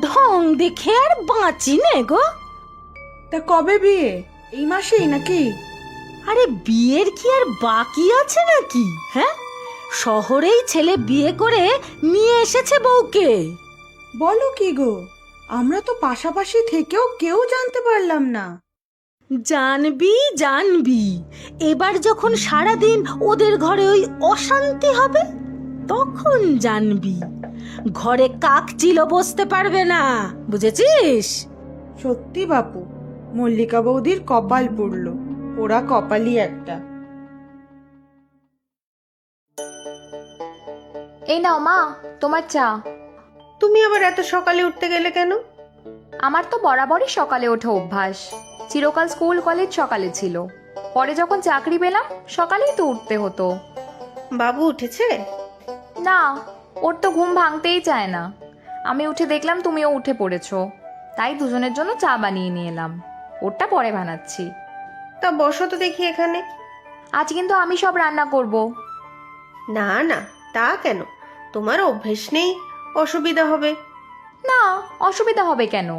ঢং দেখে আর বাঁচি নে গো। তা কবে বিয়ে? এই মাসেই নাকি? আরে বিয়ের কি আর বাকি আছে নাকি? হ্যাঁ, শহরেই ছেলে বিয়ে করে নিয়ে এসেছে বউকে। বলো কি গো, আমরা তো পাশাপাশি থেকেও কেউ জানতে পারলাম না। জানবি জানবি, এবার যখন সারাদিন ওদের ঘরে ওই অশান্তি হবে তখন জানবি। ঘরে কাক চিলো বসতে পারবে না, বুঝেছিস? সত্যি বাপু, মল্লিকা বৌদির কপাল পুড়ল, ওরা কপালই একটা। এই নাও মা, তোমার চা। তুমি আবার এত সকালে উঠতে গেলে কেন? আমার তো বরাবরই সকালে ওঠা অভ্যাস। চিরকাল স্কুল কলেজ সকালে ছিল, পরে যখন চাকরি পেলাম সকালেই তো উঠতে হতো। বাবু উঠেছে? না, ওর তো ঘুম ভাঙতেই চায় না। আমি উঠে দেখলাম তুমিও উঠে পড়েছো, তাই দুজনের জন্য চা বানিয়ে নিয়ে এলাম। ওরটা পরে বানাচ্ছি। তা বসো তো দেখি এখানে। আজ কিন্তু আমি সব রান্না করব। না না, তা কেন? তোমার অভ্যেস নেই, অসুবিধা হবে। না, অসুবিধা হবে কেন?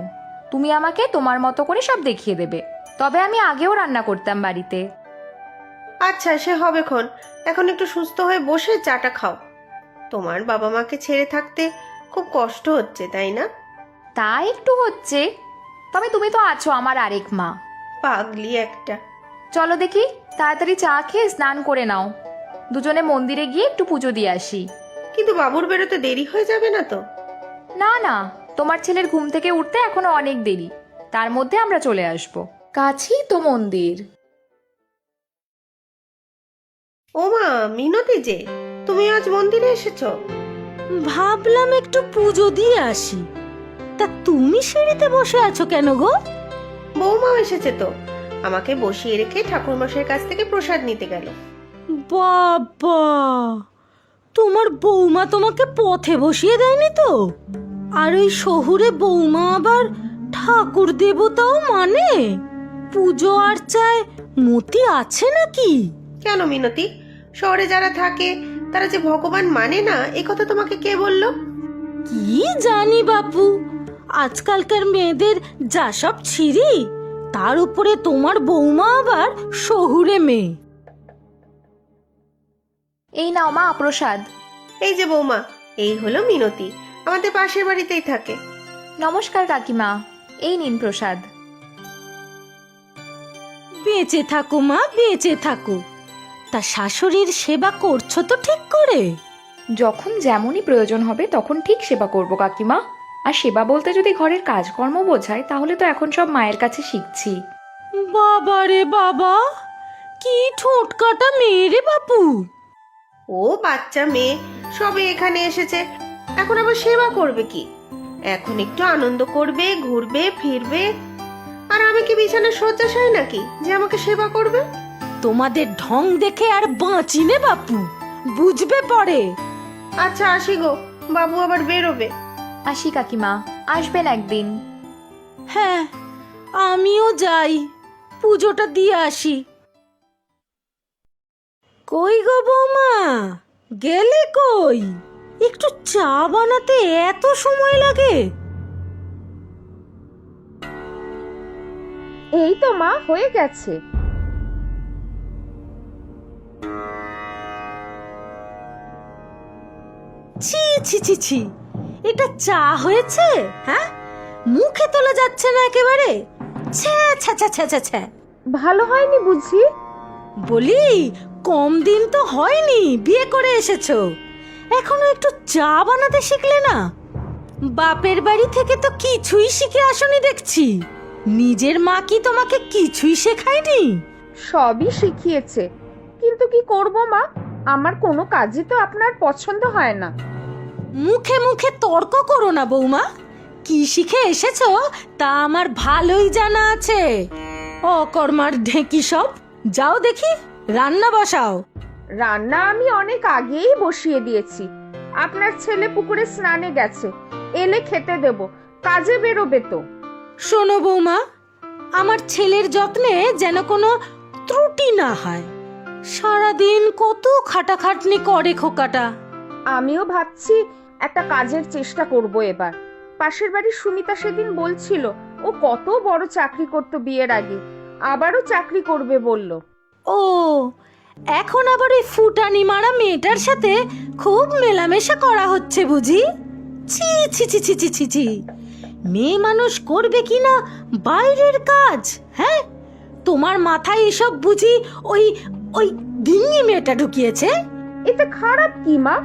তুমি আমাকে তোমার মতো করে সব দেখিয়ে দেবে। তবে আমি আগেও রান্না করতাম বাড়িতে। আচ্ছা, সে হবে খন। এখন একটু সুস্থ হয়ে বসে চাটা খাও। তোমার বাবা মাকে ছেড়ে থাকতে খুব কষ্ট হচ্ছে, তাই না? তা একটু হচ্ছে, তবে তুমি তো আছো আমার আরেক মা। পাগলি একটা। চলো দেখি, তাড়াতাড়ি চা খেয়ে স্নান করে নাও। দুজনে মন্দিরে গিয়ে একটু পুজো দিয়ে আসি। কিন্তু বাবুর বেরোতে দেরি হয়ে যাবে না তো? না না, তোমার ছেলের ঘুম থেকে উঠতে এখনো অনেক দেরি, তার মধ্যে আমরা চলে আসব। কাছেই তো মন্দির। ও মা, মিনতি যে, তুমি আজ মন্দিরে এসেছো? ভাবলাম একটু পুজো দিয়ে আসি। তা তুমি সিঁড়িতে বসে আছো কেন গো? বৌমা এসেছে তো, আমাকে বসিয়ে রেখে ঠাকুরমশাইয়ের কাছ থেকে প্রসাদ নিতে গেল। বাবা, তোমার বৌমা তোমাকে পথে বসিয়ে দেয়নি তো? আর ওই শহুরে বৌমা আবার ঠাকুর দেবতাও মানে? পুজো আর্চায় মতি আছে নাকি? কেন মিনতি, শহরে যারা থাকে তারা যে ভগবান মানে না, এ কথা তোমাকে কে বলল? কি জানি বাপু, আজকালকার মেয়েদের যা সব ছিরি, তার উপরে তোমার বৌমা আবার শহুরে মেয়ে। এই নাও মা প্রসাদ। এই যে বৌমা, এই হলো মিনতি, আমাদের পাশের বাড়িতেই থাকে। নমস্কার কাকিমা, এই নিন প্রসাদ। বেঁচে থাকো মা, বেঁচে থাকো। তা শাশুড়ির সেবা করছো তো ঠিক করে? যখন যেমনই প্রয়োজন হবে তখন ঠিক সেবা করব কাকিমা। আর সেবা বলতে যদি ঘরের কাজকর্ম বোঝায়, তাহলে তো এখন সব মায়ের কাছে শিখছি। বাবা রে বাবা, কি ঠোঁট কাটা মেয়ে রে বাপু। ও বাচ্চা মেয়ে, সবে এখানে এসেছে, এখন আবার সেবা করবে কি? এখন একটু আনন্দ করবে, ঘুরবে ফিরবে। আর আমি কি বিছানায় শয্যাশায়ী নাকি যে আমাকে সেবা করবে? তোমাদের ঢং দেখে আর বাঁচি নে বাপু, বুঝবে পরে। আচ্ছা আসি গো, বাবু আবার বেরোবে। আসি কাকিমা, আসবেন একদিন। হ্যাঁ, আমিও যাই, পুজোটা দিয়ে আসি। কই গো বৌমা, গেলে কই? একটু চা বানাতে এত সময় লাগে? এই তো মা, হয়ে গেছে। ছি ছি ছি ছি, এটা চা হয়েছে? হ্যাঁ, মুখে তোলা যাচ্ছে না একেবারে। ছ্যা ছ্যা ছ্যা ছ্যা ছ্যা ছ্যা। ভালো হয়নি বুঝি? বলি, কম দিন তো হয়নি বিয়ে করে এসেছো, এখনো একটু চা বানাতে শিখলে না? বাপের বাড়ি থেকে তো কিছুই শিখে আসনি দেখছি। নিজের মা কি তোমাকে কিছুই শেখায়নি? সবই শিখিয়েছে, কিন্তু কি করব মা, আমার কোনো কাজই তো আপনার পছন্দ হয় না। মুখে মুখে তর্ক করো না বৌমা, কি শিখে এসেছো তা আমার ভালোই জানা আছে। অকর্মার ঢেঁকি সব। যাও দেখি রান্না বসাও। রান্না আমি অনেক আগেই বসিয়ে দিয়েছি। আপনার ছেলে পুকুরে স্নানে গেছে, এলে খেতে দেব, কাজে বেরোবে তো। শোনো বৌমা, আমার ছেলের যত্নে যেন কোনো ত্রুটি না হয়। সারাদিন কত খাটাখাটনি করে খোকাটা। আমিও ভাবছি একটা কাজের চেষ্টা করব এবার। পাশের বাড়ির সুমিতা সেদিন বলছিল ও কত বড় চাকরি করতো বিয়ের আগে, আবারও চাকরি করবে বলল। ও, এখন আবার ওই ফুটানি মারা মেয়েটার সাথে খুব মেলামেশা করা হচ্ছে বুঝি? ছি ছি ছি ছি ছি ছি ছি, মেয়ে মানুষ করবে কি না বাইরের কাজ? হ্যাঁ, তোমার মাথায় এসব বুঝি ওই ওই ডিঙি মেয়েটা ঢুকিয়েছে? এতে খারাপ কি মা?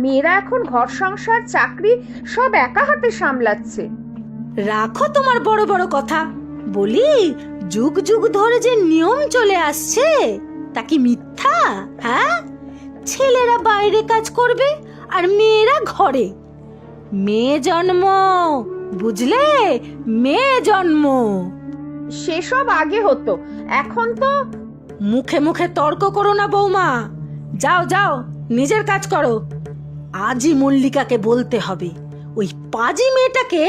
মেয়েরা এখন ঘর সংসার চাকরি সব একা হাতে সামলাচ্ছে। রাখো তোমার বড় বড় কথা। বলি, যুগ যুগ ধরে যে নিয়ম চলে আসছে তা কি মিথ্যা? হ্যাঁ, ছেলেরা বাইরে কাজ করবে আর মেয়েরা ঘরে। মেয়ে জন্ম, বুঝলে? মেয়ে জন্ম। সেসব আগে হতো, এখন তো। মুখে মুখে তর্ক করো না বৌমা। যাও যাও, নিজের কাজ করো। আজই মল্লিকাকে বলতে হবে, ওই পাজি মেয়েটাকে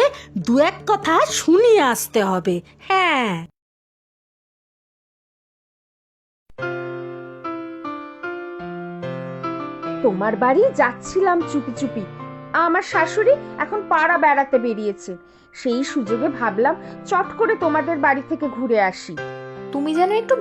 দু এক কথা শুনিয়ে আসতে হবে। হ্যাঁ। তোমার বাড়ি যাচ্ছিলাম চুপি চুপি, আমার শাশুড়ি এখন পাড়া বেড়াতে বেরিয়েছে, সেই সুযোগে ভাবলাম চট করে তোমাদের বাড়ি থেকে ঘুরে আসি। তুমি যেন একটু